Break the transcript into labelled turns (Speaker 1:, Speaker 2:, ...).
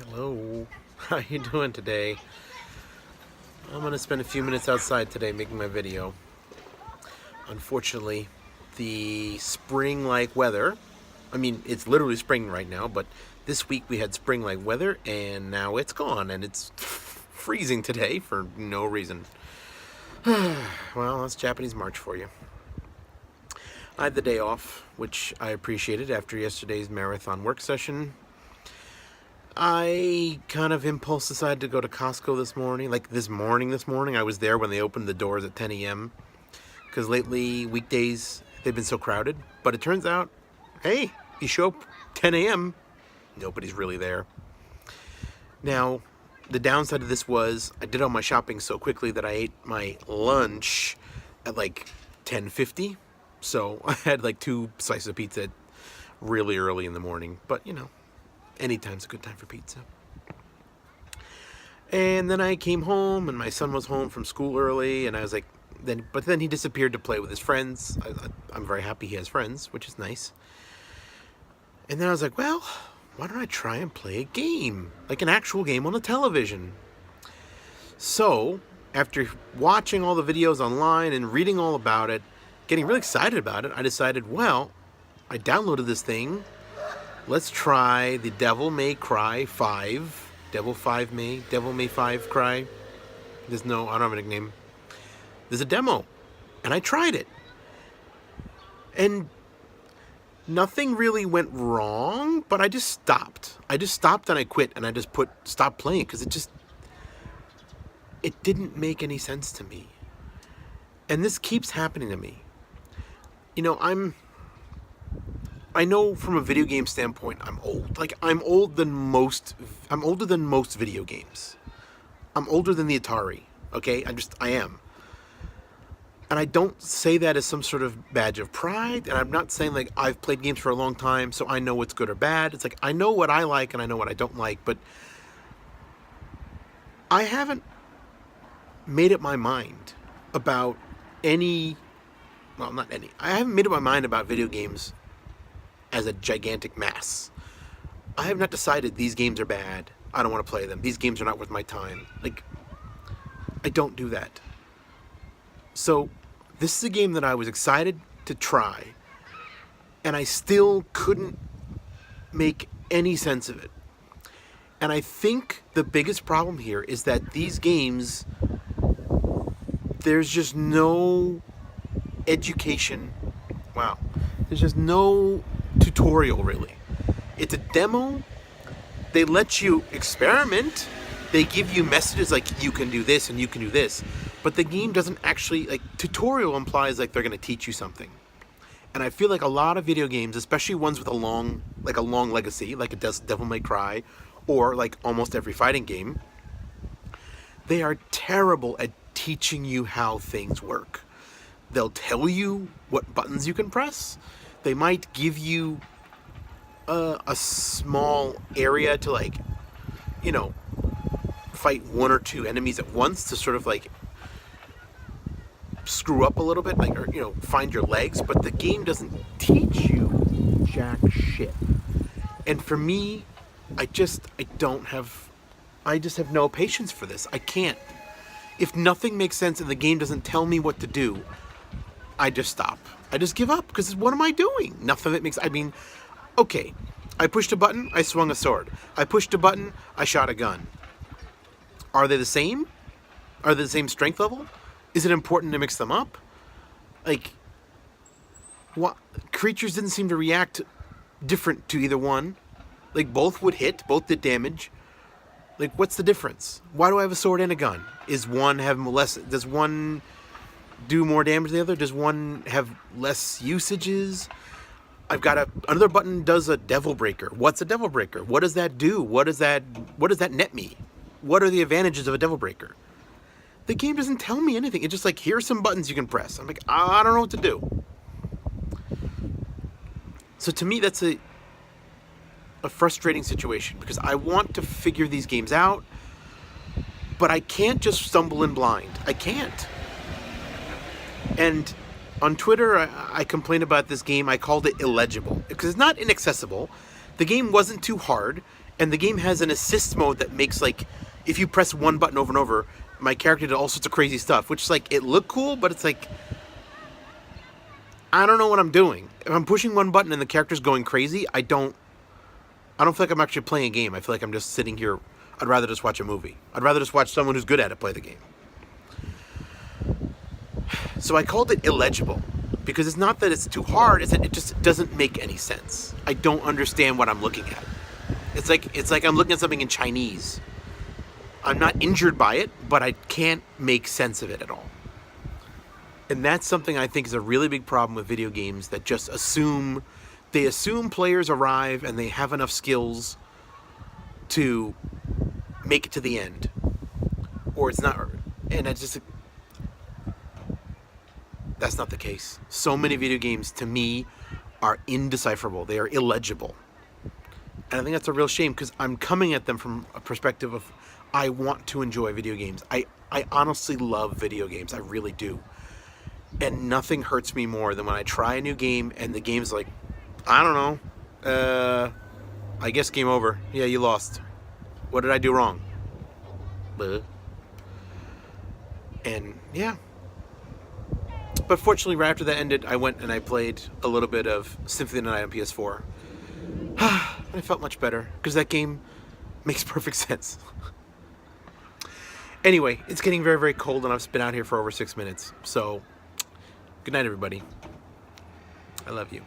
Speaker 1: Hello, how you doing today? I'm gonna spend a few minutes outside today making my video. Unfortunately, the spring-like weather, I mean, it's literally spring right now, but this week we had spring-like weather and now it's gone and it's freezing today for no reason. Well, that's Japanese March for you. I had the day off, which I appreciated after yesterday's marathon work session. I kind of impulse decided to go to Costco this morning. Like this morning. I was there when they opened the doors at 10 a.m. Because lately, weekdays, they've been so crowded. But it turns out, hey, you show up 10 a.m., nobody's really there. Now, the downside of this was I did all my shopping so quickly that I ate my lunch at like 10:50. So I had like 2 slices of pizza really early in the morning. But, you know, anytime's a good time for pizza. And then I came home, and my son was home from school early, and I was like, but then he disappeared to play with his friends. I'm very happy he has friends, which is nice. And then I was like, well, why don't I try and play a game, like an actual game on the television? So, after watching all the videos online and reading all about it, getting really excited about it, I decided, well, I downloaded this thing. Let's try the Devil May Cry 5. Devil May 5 Cry. I don't have a nickname. There's a demo. And I tried it. And nothing really went wrong, but I just stopped. I just stopped and I quit and I just stop playing because it didn't make any sense to me. And this keeps happening to me. You know, I know from a video game standpoint, I'm old. Like, I'm older than most video games. I'm older than the Atari, okay? I am. And I don't say that as some sort of badge of pride, and I'm not saying, like, I've played games for a long time, so I know what's good or bad. It's like, I know what I like and I know what I don't like, but I haven't made up my mind about I haven't made up my mind about video games as a gigantic mass. I have not decided these games are bad. I don't want to play them. These games are not worth my time. Like, I don't do that. So, this is a game that I was excited to try, and I still couldn't make any sense of it. And I think the biggest problem here is that these games, there's just no education. Wow. There's just no tutorial, really. It's a demo. They let you experiment. They give you messages like, you can do this and you can do this. But the game doesn't actually, like, tutorial implies like they're going to teach you something. And I feel like a lot of video games, especially ones with a long legacy, like a Devil May Cry, or like almost every fighting game, they are terrible at teaching you how things work. They'll tell you what buttons you can press. They might give you a small area to, like, you know, fight 1 or 2 enemies at once to sort of like screw up a little bit, like, or, you know, find your legs, but the game doesn't teach you jack shit. And for me, I just have no patience for this. I can't. If nothing makes sense and the game doesn't tell me what to do, I just stop. I just give up, because what am I doing? Nothing of it makes... I mean, okay, I pushed a button, I swung a sword. I pushed a button, I shot a gun. Are they the same? Are they the same strength level? Is it important to mix them up? Like, what? Creatures didn't seem to react different to either one. Like, both would hit, both did damage. Like, what's the difference? Why do I have a sword and a gun? Does one do more damage than the other? Does one have less usages? I've got another button does a devil breaker. What's a devil breaker? What does that do? What does that net me? What are the advantages of a devil breaker? The game doesn't tell me anything. It's just like, here are some buttons you can press. I'm like, I don't know what to do. So to me, that's a frustrating situation, because I want to figure these games out, but I can't just stumble in blind. I can't. And on Twitter, I complained about this game. I called it illegible because it's not inaccessible. The game wasn't too hard. And the game has an assist mode that makes, like, if you press one button over and over, my character did all sorts of crazy stuff, which is like, it looked cool, but it's like, I don't know what I'm doing. If I'm pushing one button and the character's going crazy, I don't feel like I'm actually playing a game. I feel like I'm just sitting here. I'd rather just watch a movie. I'd rather just watch someone who's good at it play the game. So I called it illegible, because it's not that it's too hard, it's that it just doesn't make any sense. I don't understand what I'm looking at. It's like I'm looking at something in Chinese. I'm not injured by it, but I can't make sense of it at all. And that's something I think is a really big problem with video games, that just assume players arrive and they have enough skills to make it to the end. Or it's not, and that's not the case. So many video games, to me, are indecipherable. They are illegible. And I think that's a real shame, because I'm coming at them from a perspective of, I want to enjoy video games. I honestly love video games. I really do. And nothing hurts me more than when I try a new game and the game's like, I don't know. I guess game over. Yeah, you lost. What did I do wrong? Bleh. And yeah. But fortunately, right after that ended, I went and I played a little bit of Symphony of the Night on PS4. And I felt much better, because that game makes perfect sense. Anyway, it's getting very, very cold, and I've been out here for over 6 minutes. So, good night, everybody. I love you.